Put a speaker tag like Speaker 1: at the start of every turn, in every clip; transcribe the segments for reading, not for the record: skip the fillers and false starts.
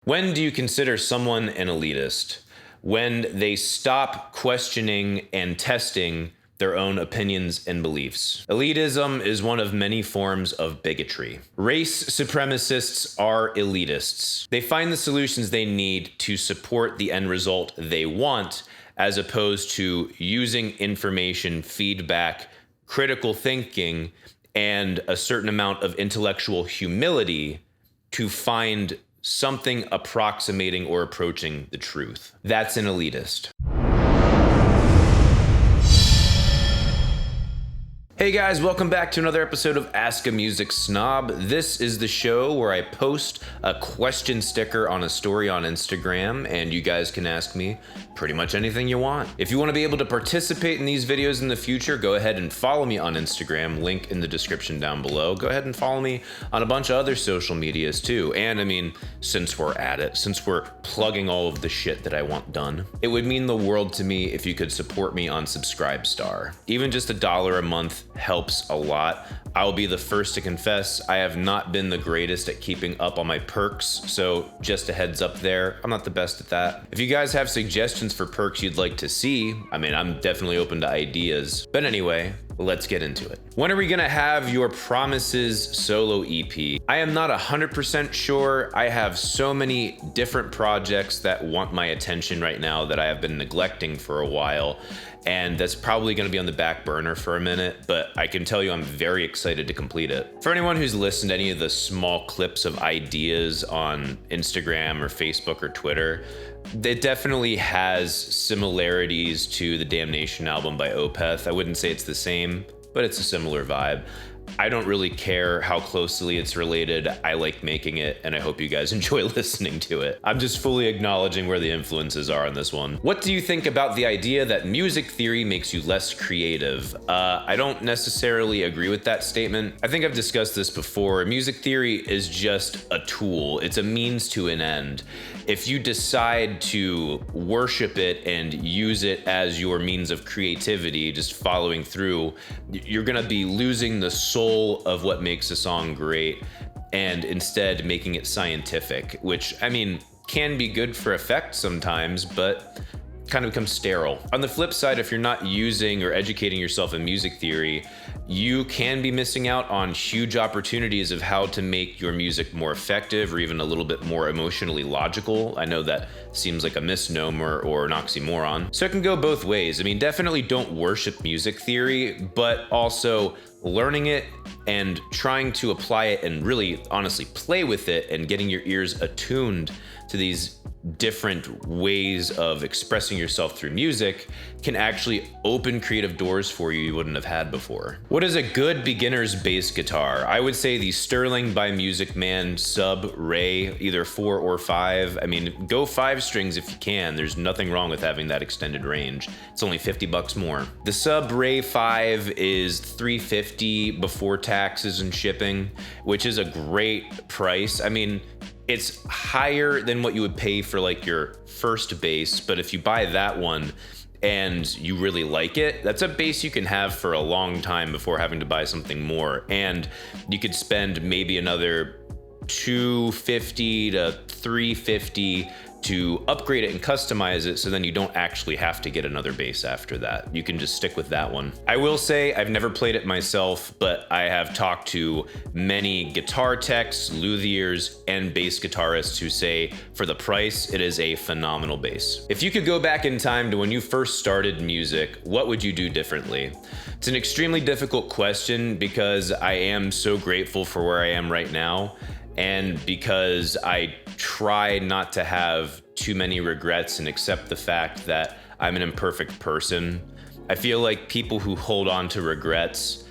Speaker 1: When do you consider someone an elitist? When they stop questioning and testing their own opinions and beliefs. Elitism is one of many forms of bigotry. Race supremacists are elitists. They find the solutions they need to support the end result they want, as opposed to using information, feedback, critical thinking, and a certain amount of intellectual humility to find something approximating or approaching the truth. That's an elitist. Hey guys, welcome back to another episode of Ask a Music Snob. This is the show where I post a question sticker on a story on Instagram, and you guys can ask me pretty much anything you want. If you want to be able to participate in these videos in the future, go ahead and follow me on Instagram, link in the description down below. Go ahead and follow me on a bunch of other social medias too. And I mean, since we're at it, since we're plugging all of the shit that I want done, it would mean the world to me if you could support me on Subscribestar. Even just $1 a month helps a lot. I'll be the first to confess, I have not been the greatest at keeping up on my perks, so just a heads up there, I'm not the best at that. If you guys have suggestions for perks you'd like to see, I mean, I'm definitely open to ideas. But anyway, let's get into it. When are we gonna have your Promises solo EP? I am not 100% sure. I have so many different projects that want my attention right now that I have been neglecting for a while, and that's probably gonna be on the back burner for a minute, but I can tell you I'm very excited to complete it. For anyone who's listened to any of the small clips of ideas on Instagram or Facebook or Twitter, it definitely has similarities to the Damnation album by Opeth. I wouldn't say it's the same, but it's a similar vibe. I don't really care how closely it's related. I like making it, and I hope you guys enjoy listening to it. I'm just fully acknowledging where the influences are on this one. What do you think about the idea that music theory makes you less creative? I don't necessarily agree with that statement. I think I've discussed this before. Music theory is just a tool. It's a means to an end. If you decide to worship it and use it as your means of creativity, just following through, you're gonna be losing the soul of what makes a song great and instead making it scientific, which, I mean, can be good for effect sometimes, but kind of becomes sterile. On the flip side, if you're not using or educating yourself in music theory, you can be missing out on huge opportunities of how to make your music more effective or even a little bit more emotionally logical. I know that seems like a misnomer or an oxymoron. So it can go both ways. I mean, definitely don't worship music theory, but also learning it and trying to apply it and really honestly play with it and getting your ears attuned to these different ways of expressing yourself through music can actually open creative doors for you wouldn't have had before. What is a good beginner's bass guitar? I would say the Sterling by Music Man Sub Ray, either 4 or 5. I mean, go 5 strings if you can. There's nothing wrong with having that extended range. It's only $50 more. The Sub Ray 5 is $350 before taxes and shipping, which is a great price. I mean, it's higher than what you would pay for like your first bass, but if you buy that one and you really like it, that's a bass you can have for a long time before having to buy something more. And you could spend maybe another $250 to $350 to upgrade it and customize it, so then you don't actually have to get another bass after that. You can just stick with that one. I will say I've never played it myself, but I have talked to many guitar techs, luthiers, and bass guitarists who say for the price, it is a phenomenal bass. If you could go back in time to when you first started music, what would you do differently? It's an extremely difficult question because I am so grateful for where I am right now, and because I try not to have too many regrets and accept the fact that I'm an imperfect person. I feel like people who hold on to regrets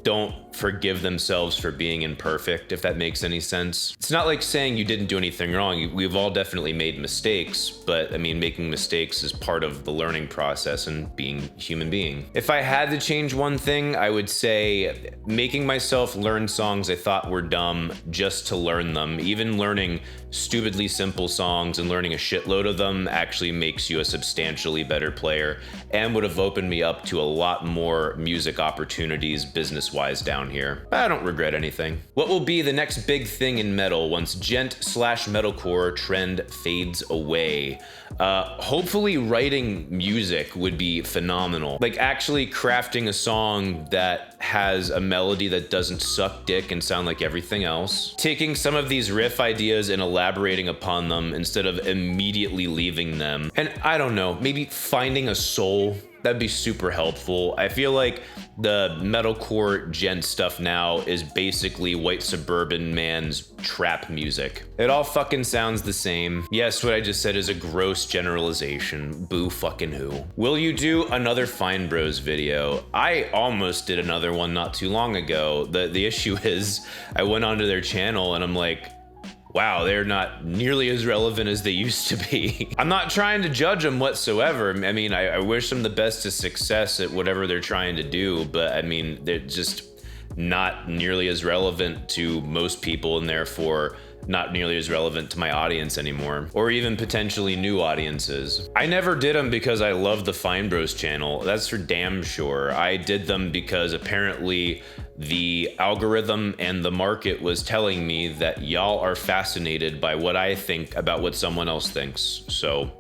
Speaker 1: don't forgive themselves for being imperfect, if that makes any sense. It's not like saying you didn't do anything wrong. We've all definitely made mistakes, but I mean, making mistakes is part of the learning process and being a human being. If I had to change one thing, I would say making myself learn songs I thought were dumb just to learn them. Even learning stupidly simple songs and learning a shitload of them actually makes you a substantially better player and would have opened me up to a lot more music opportunities, business business-wise down here. I don't regret anything. What will be the next big thing in metal once gent/metalcore trend fades away? Hopefully writing music would be phenomenal. Like actually crafting a song that has a melody that doesn't suck dick and sound like everything else. Taking some of these riff ideas and elaborating upon them instead of immediately leaving them. And I don't know, maybe finding a soul. That'd be super helpful. I feel like the metalcore gent stuff now is basically white suburban man's trap music. It all fucking sounds the same. Yes, what I just said is a gross generalization. Boo fucking who. Will you do another Fine Bros video? I almost did another one not too long ago. The issue is I went onto their channel and I'm like, wow, they're not nearly as relevant as they used to be. I'm not trying to judge them whatsoever. I mean, I wish them the best of success at whatever they're trying to do, but I mean, they're just not nearly as relevant to most people and therefore not nearly as relevant to my audience anymore, or even potentially new audiences. I never did them because I love the Fine Bros channel. That's for damn sure. I did them because apparently the algorithm and the market was telling me that y'all are fascinated by what I think about what someone else thinks. So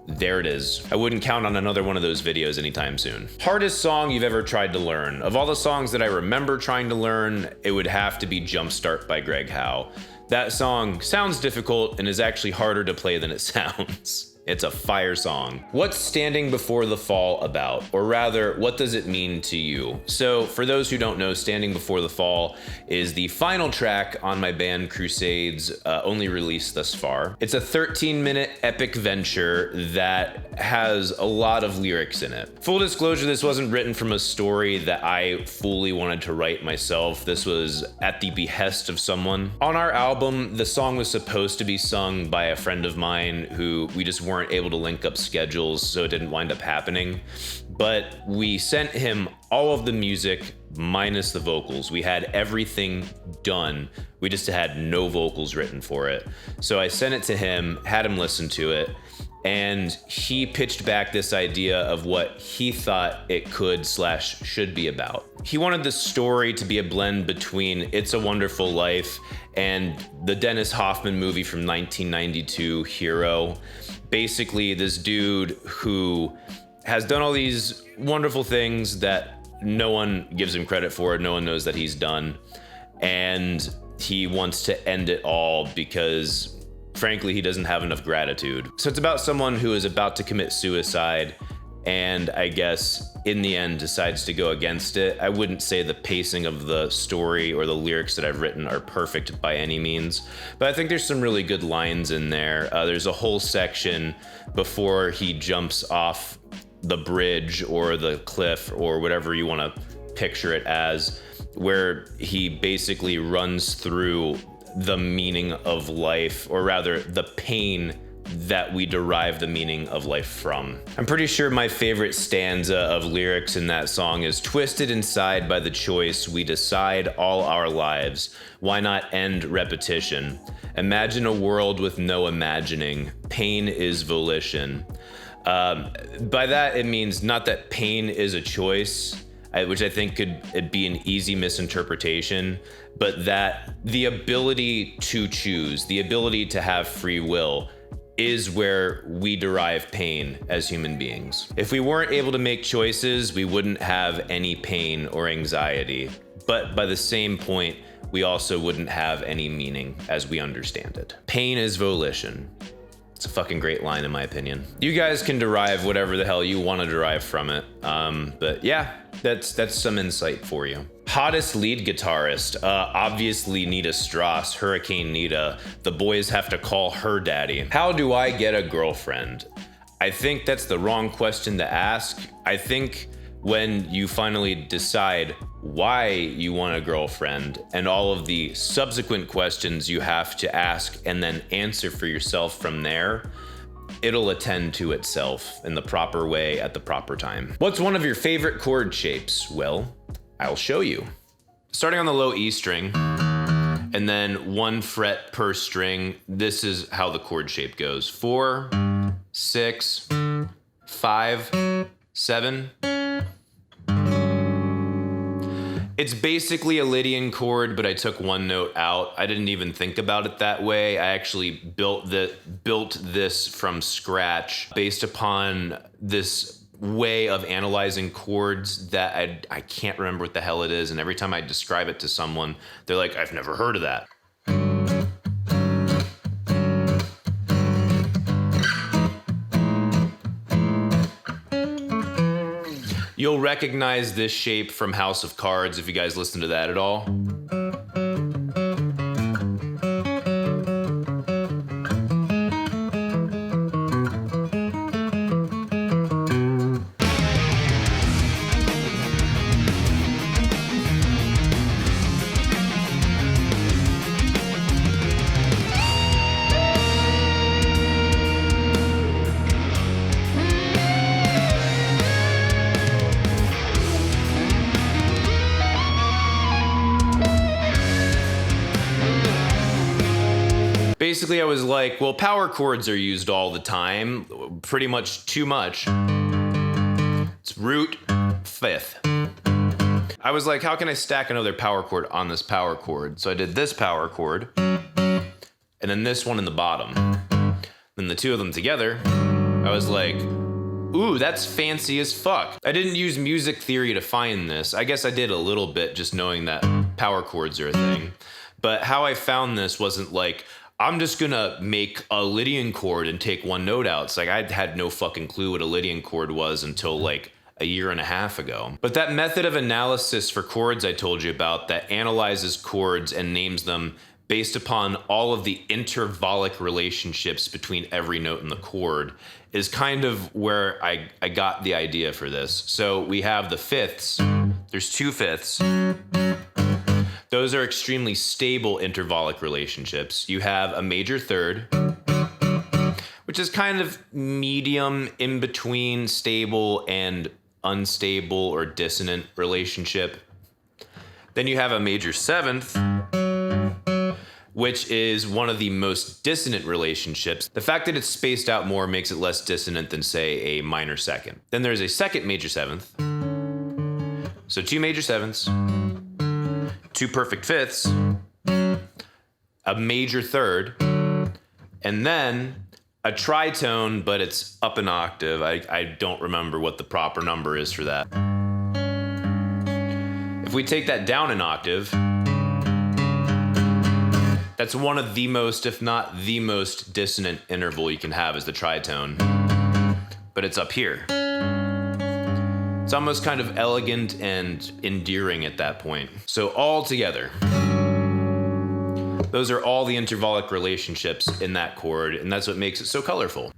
Speaker 1: there it is. I wouldn't count on another one of those videos anytime soon. Hardest song you've ever tried to learn? Of all the songs that I remember trying to learn, it would have to be Jumpstart by Greg Howe. That song sounds difficult and is actually harder to play than it sounds. It's a fire song. What's Standing Before the Fall about? Or rather, what does it mean to you? So for those who don't know, Standing Before the Fall is the final track on my band Crusade's only release thus far. It's a 13-minute epic venture that has a lot of lyrics in it. Full disclosure, this wasn't written from a story that I fully wanted to write myself. This was at the behest of someone. On our album, the song was supposed to be sung by a friend of mine who we just weren't able to link up schedules, so it didn't wind up happening. But we sent him all of the music minus the vocals. We had everything done. We just had no vocals written for it. So I sent it to him, had him listen to it, and he pitched back this idea of what he thought it could/should be about. He wanted the story to be a blend between It's a Wonderful Life and the Dennis Hoffman movie from 1992, Hero. Basically, this dude who has done all these wonderful things that no one gives him credit for, no one knows that he's done, and he wants to end it all because, frankly, he doesn't have enough gratitude. So it's about someone who is about to commit suicide and I guess in the end decides to go against it. I wouldn't say the pacing of the story or the lyrics that I've written are perfect by any means, but I think there's some really good lines in there. There's a whole section before he jumps off the bridge or the cliff or whatever you want to picture it as, where he basically runs through the meaning of life, or rather the pain that we derive the meaning of life from. I'm pretty sure my favorite stanza of lyrics in that song is twisted inside by the choice we decide all our lives. Why not end repetition? Imagine a world with no imagining. Pain is volition. By that, it means not that pain is a choice, which I think could be an easy misinterpretation, but that the ability to choose, the ability to have free will, is where we derive pain as human beings. If we weren't able to make choices, we wouldn't have any pain or anxiety. But by the same point, we also wouldn't have any meaning as we understand it. Pain is volition. It's a fucking great line in my opinion. You guys can derive whatever the hell you want to derive from it. But yeah, that's some insight for you. Hottest lead guitarist, obviously Nita Strauss, Hurricane Nita. The boys have to call her daddy. How do I get a girlfriend? I think that's the wrong question to ask. I think when you finally decide why you want a girlfriend and all of the subsequent questions you have to ask and then answer for yourself from there, it'll attend to itself in the proper way at the proper time. What's one of your favorite chord shapes? Well, I'll show you. Starting on the low E string, and then 1 fret per string, this is how the chord shape goes. 4, 6, 5, 7. It's basically a Lydian chord, but I took one note out. I didn't even think about it that way. I actually built this from scratch based upon this way of analyzing chords that I can't remember what the hell it is. And every time I describe it to someone, they're like, I've never heard of that. You'll recognize this shape from House of Cards if you guys listen to that at all. Basically, I was like, well, power chords are used all the time, pretty much too much. It's root, fifth. I was like, how can I stack another power chord on this power chord? So I did this power chord, and then this one in the bottom. Then the two of them together, I was like, ooh, that's fancy as fuck. I didn't use music theory to find this. I guess I did a little bit, just knowing that power chords are a thing. But how I found this wasn't like, I'm just gonna make a Lydian chord and take one note out. It's like I had no fucking clue what a Lydian chord was until like a year and a half ago. But that method of analysis for chords I told you about that analyzes chords and names them based upon all of the intervolic relationships between every note in the chord is kind of where I got the idea for this. So we have the fifths. There's two fifths. Those are extremely stable intervolic relationships. You have a major third, which is kind of medium in between stable and unstable or dissonant relationship. Then you have a major seventh, which is one of the most dissonant relationships. The fact that it's spaced out more makes it less dissonant than, say, a minor second. Then there's a second major seventh. So two major sevenths, two perfect fifths, a major third, and then a tritone, but it's up an octave. I don't remember what the proper number is for that. If we take that down an octave, that's one of the most, if not the most dissonant interval you can have is the tritone, but it's up here. It's almost kind of elegant and endearing at that point. So all together, those are all the intervolic relationships in that chord, and that's what makes it so colorful.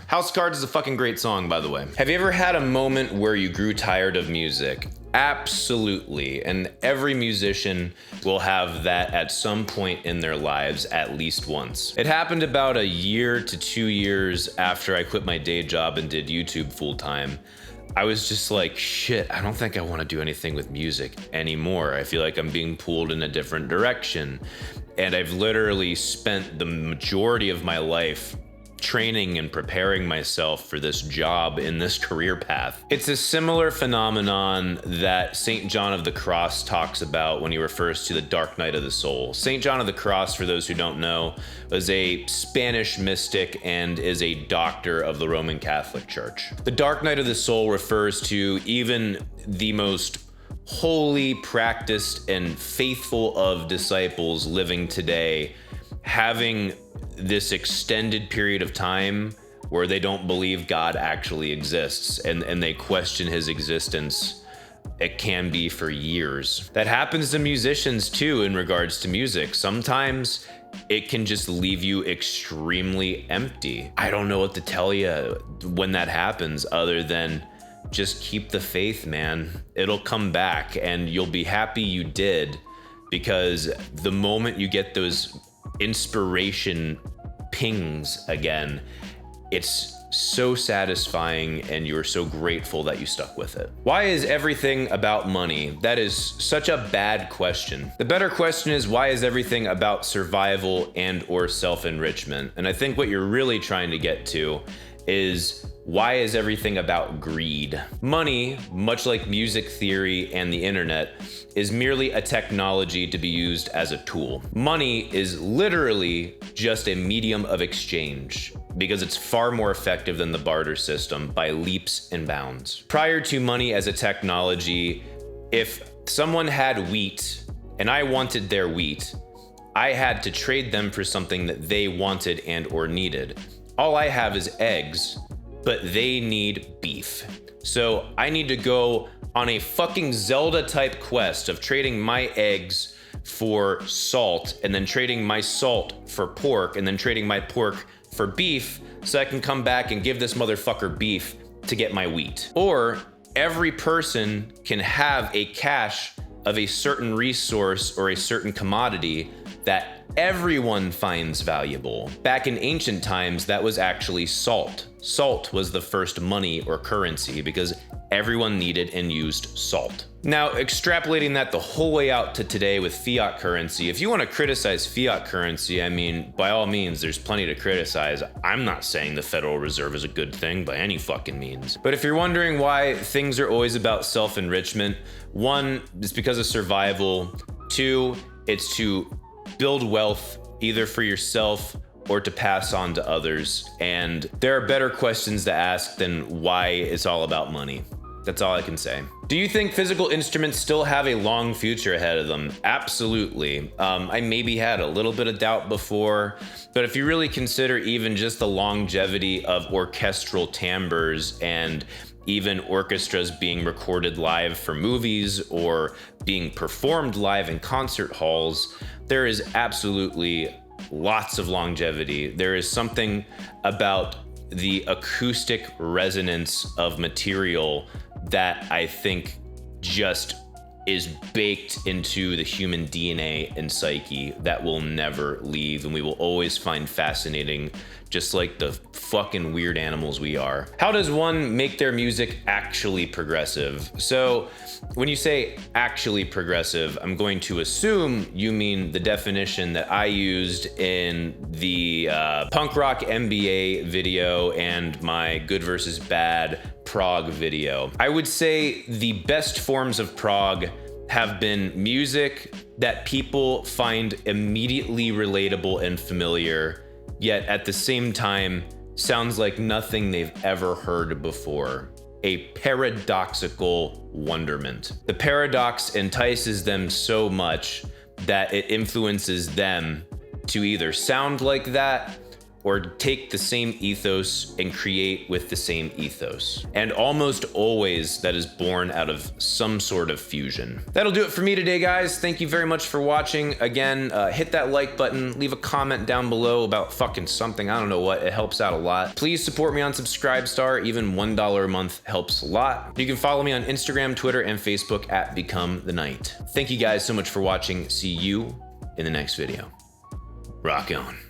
Speaker 1: House of Cards is a fucking great song, by the way. Have you ever had a moment where you grew tired of music? Absolutely, and every musician will have that at some point in their lives at least once. It happened about a year to 2 years after I quit my day job and did YouTube full time. I was just like, shit, I don't think I want to do anything with music anymore. I feel like I'm being pulled in a different direction. And I've literally spent the majority of my life training and preparing myself for this job in this career path. It's a similar phenomenon that St. John of the Cross talks about when he refers to the dark night of the soul. St. John of the Cross, for those who don't know, was a Spanish mystic and is a doctor of the Roman Catholic Church. The dark night of the soul refers to even the most holy, practiced, and faithful of disciples living today having this extended period of time where they don't believe God actually exists and they question his existence. It can be for years. That happens to musicians too in regards to music. Sometimes it can just leave you extremely empty. I don't know what to tell you when that happens other than just keep the faith, man. It'll come back and you'll be happy you did, because the moment you get those inspiration pings again, it's so satisfying and you're so grateful that you stuck with it. Why is everything about money? That is such a bad question. The better question is, why is everything about survival and or self-enrichment? And I think what you're really trying to get to is, why is everything about greed? Money, much like music theory and the internet, is merely a technology to be used as a tool. Money is literally just a medium of exchange, because it's far more effective than the barter system by leaps and bounds. Prior to money as a technology, if someone had wheat and I wanted their wheat, I had to trade them for something that they wanted and or needed. All I have is eggs, but they need beef. So I need to go on a fucking Zelda type quest of trading my eggs for salt, and then trading my salt for pork, and then trading my pork for beef, so I can come back and give this motherfucker beef to get my wheat. Or every person can have a cache of a certain resource or a certain commodity that everyone finds valuable. Back in ancient times, that was actually salt. Salt was the first money or currency because everyone needed and used salt. Now, extrapolating that the whole way out to today with fiat currency, if you want to criticize fiat currency, I mean, by all means, there's plenty to criticize. I'm not saying the Federal Reserve is a good thing by any fucking means. But if you're wondering why things are always about self-enrichment, one, it's because of survival. Two, it's to build wealth either for yourself or to pass on to others. And there are better questions to ask than why it's all about money. That's all I can say. Do you think physical instruments still have a long future ahead of them? Absolutely. I maybe had a little bit of doubt before, but if you really consider even just the longevity of orchestral timbres and even orchestras being recorded live for movies or being performed live in concert halls, there is absolutely lots of longevity. There is something about the acoustic resonance of material that I think just is baked into the human DNA and psyche that will never leave, and we will always find fascinating, just like the fucking weird animals we are. How does one make their music actually progressive? So when you say actually progressive, I'm going to assume you mean the definition that I used in the punk rock MBA video and my good versus bad prog video. I would say the best forms of prog have been music that people find immediately relatable and familiar, yet at the same time sounds like nothing they've ever heard before. A paradoxical wonderment. The paradox entices them so much that it influences them to either sound like that or take the same ethos and create with the same ethos. And almost always that is born out of some sort of fusion. That'll do it for me today, guys. Thank you very much for watching. Again, hit that like button, leave a comment down below about fucking something, I don't know what, it helps out a lot. Please support me on Subscribestar, even $1 a month helps a lot. You can follow me on Instagram, Twitter, and Facebook at Become the Night. Thank you guys so much for watching. See you in the next video. Rock on.